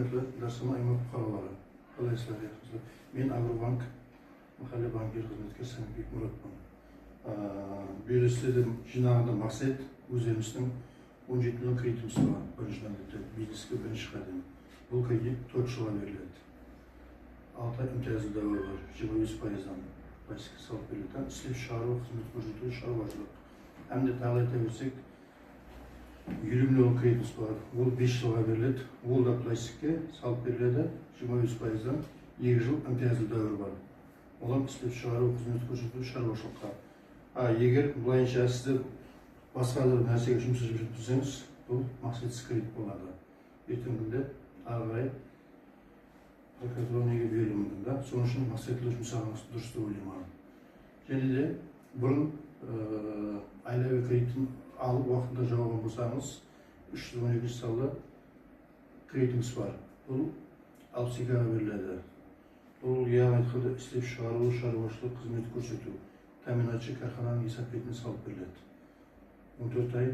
Hürmetli Darsama Аймақ Қалалары. Қалайсыздар, яқсыздар. Мен Агробанк Махалле банкир қызметкер Самбек Мұратпын. Бюрестердің жинағында мақсат өзіміздің 17 миллион кредитіміз бар. Біріншіден бизнеске бірінші қадам. Бұл кредит 4 жылға беріледі. 6 ай имтиязды дәуір бар. 25%-дан пластикке салып беріледі. Істеп шығару, қызмет көрсету, шаруашылық. Әмде тағы айта берсек, 20 миллион кредитіміз бар. Ол 5 жылға беріледі. Ол да пластикке салып беріледі. 25%-дан 2 жыл имтиязды дәуір бар. Олар істеп шығару, қызмет көрсету, шаруашылыққа. Егер бұлайынша сіздер басқа бір нәрсеге жұмыс жасап жүрсеңіз, бұл мақсатсыз кредит болады. Ертеңгі күнде ары қарай прокуратураға беруі мүмкін да. Соның үшін мақсатлы жұмсағаныңыз дұрыс деп ойлаймын. Және де бұрын айлабай кредитін алып уақытында жауған болсаңыз, 312 салды кредитіңіз бар. Бұл 62-ға беріледі. Бұл яғни айтқанда істеп шығару, шаруашылық, қызмет көрсету. Тәминатшы кархананың есап бетіне салып беріледі. 14 ай